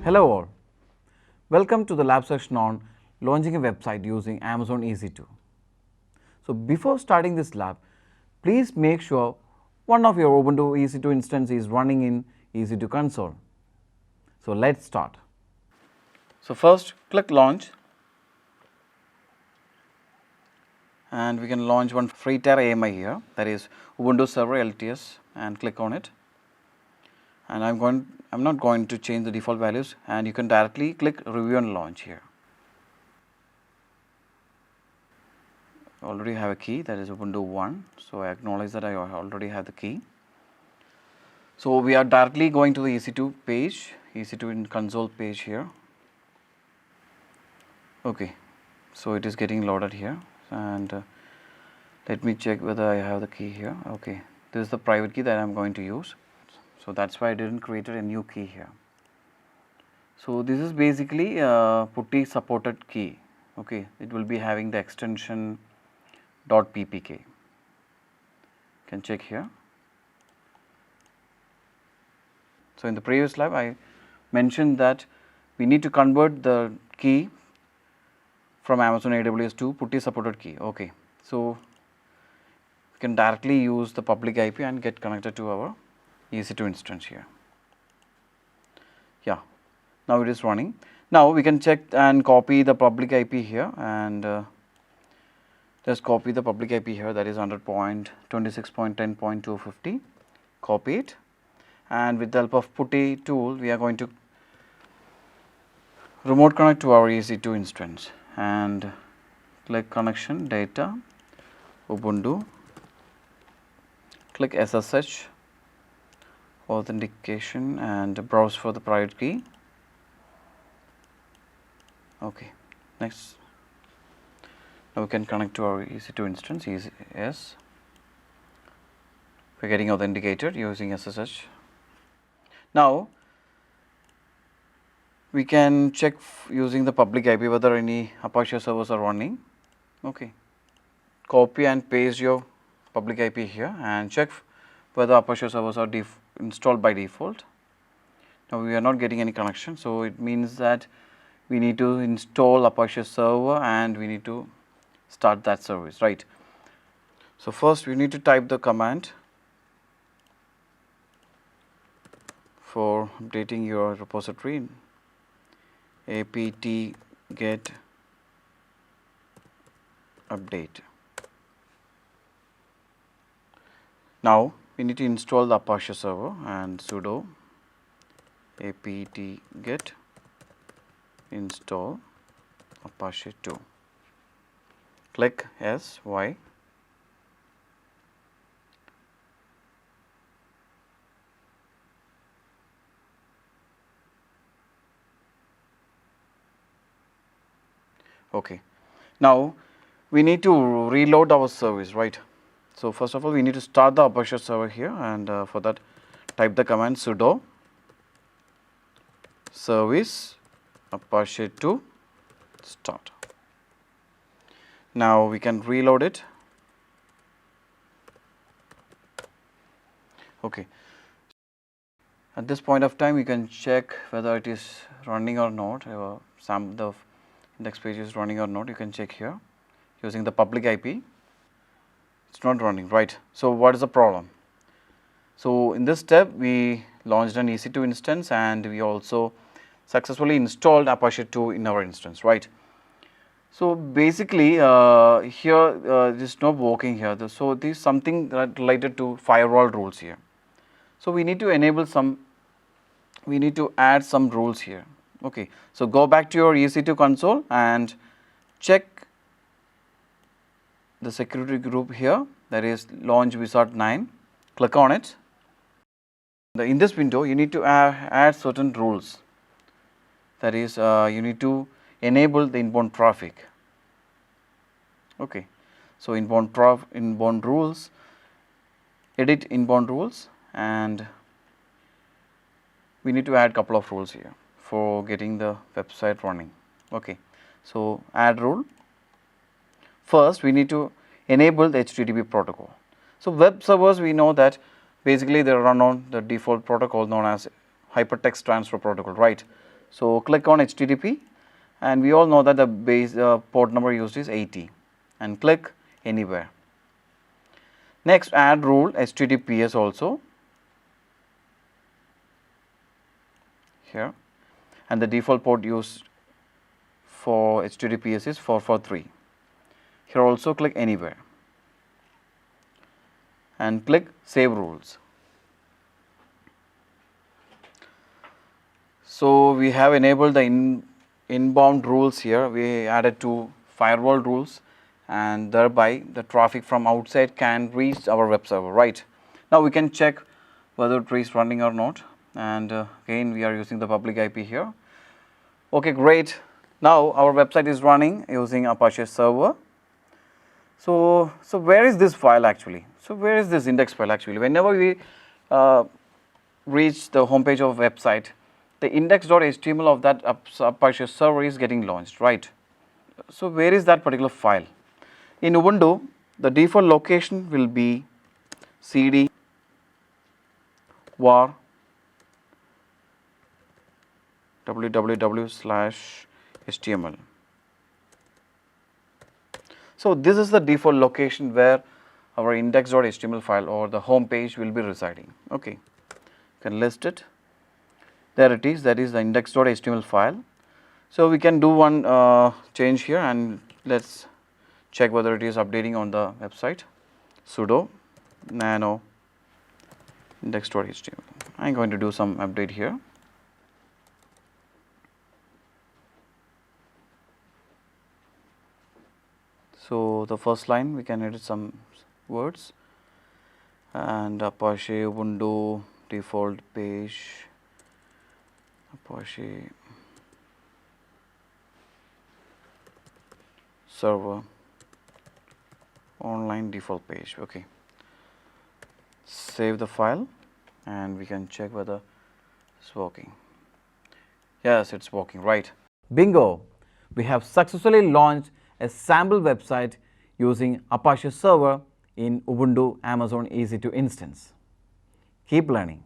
Hello all, welcome to the lab section on launching a website using Amazon EC2. So before starting this lab, please make sure one of your Ubuntu EC2 instance is running in EC2 console. So let's start. So first click launch and we can launch one free tier AMI here, that is Ubuntu Server LTS, and click on it. And I'm not going to change the default values, and you can directly click review and launch here. I already have a key, that is Ubuntu 1, so I acknowledge that I already have the key. So we are directly going to the EC2 page, EC2 in console page here. Okay, so it is getting loaded here, and let me check whether I have the key here. Okay, this is the private key that I am going to use. So that's why I didn't create a new key here. So this is basically a putty supported key. Okay, it will be having the extension .ppk. You can check here. So in the previous lab I mentioned that we need to convert the key from Amazon AWS to putty supported key. Okay, so we can directly use the public IP and get connected to our EC2 instance here. Yeah, now it is running. Now we can check and copy the public IP here, and just copy the public IP here, that is 100.26.10.250. Copy it, and with the help of putty tool we are going to remote connect to our EC2 instance and click connection data Ubuntu, click SSH authentication and browse for the private key. Okay, next. Now we can connect to our EC2 instance. Yes, we are getting authenticated using SSH. Now we can check using the public IP whether any Apache servers are running. Okay, copy and paste your public IP here and check whether Apache servers are installed by default. Now we are not getting any connection, so it means that we need to install Apache server and we need to start that service, right? So first we need to type the command for updating your repository, apt get update. Now we need to install the Apache server and sudo apt get install Apache 2. Click yes, Y. Okay, now we need to reload our service, right? So first of all we need to start the Apache server here, and for that type the command sudo service Apache 2 start. Now we can reload it. Okay, at this point of time you can check whether it is running or not, the index page is running or not. You can check here using the public IP. It's not running, right? So what is the problem? So in this step we launched an EC2 instance and we also successfully installed Apache 2 in our instance, right? So basically here it is not working here. So this is something that related to firewall rules here. So we need to enable some, we need to add some rules here. Okay, so go back to your EC2 console and check the security group here, that is launch wizard 9. Click on it. In this window you need to add certain rules, that is you need to enable the inbound traffic. Okay, so inbound rules, edit inbound rules, and we need to add couple of rules here for getting the website running. Okay, so add rule. First we need to enable the HTTP protocol. So web servers, we know that basically they run on the default protocol known as hypertext transfer protocol, right? So click on HTTP, and we all know that the base port number used is 80, and click anywhere. Next, add rule HTTPS also here, and the default port used for HTTPS is 443. Here also click anywhere and click save rules. So we have enabled the inbound rules here. We added 2 firewall rules, and thereby the traffic from outside can reach our web server, right? Now we can check whether it is running or not, and again we are using the public IP here. Okay, great. Now our website is running using Apache Server. So where is this file actually? So where is this index file actually? Whenever we reach the home page of website, the index.html of that Apache server is getting launched, right? So where is that particular file? In Ubuntu, the default location will be cd var www/html. So this is the default location where our index.html file or the home page will be residing. Okay, you can list it. There it is, that is the index.html file. So we can do one change here, and let's check whether it is updating on the website. Sudo nano index.html. I am going to do some update here. So the first line we can edit some words, and Apache Ubuntu default page, Apache server online default page. Okay, save the file, and we can check whether it's working. Yes, it's working, right? Bingo! We have successfully launched a sample website using Apache Server in Ubuntu Amazon EC2 instance. Keep learning.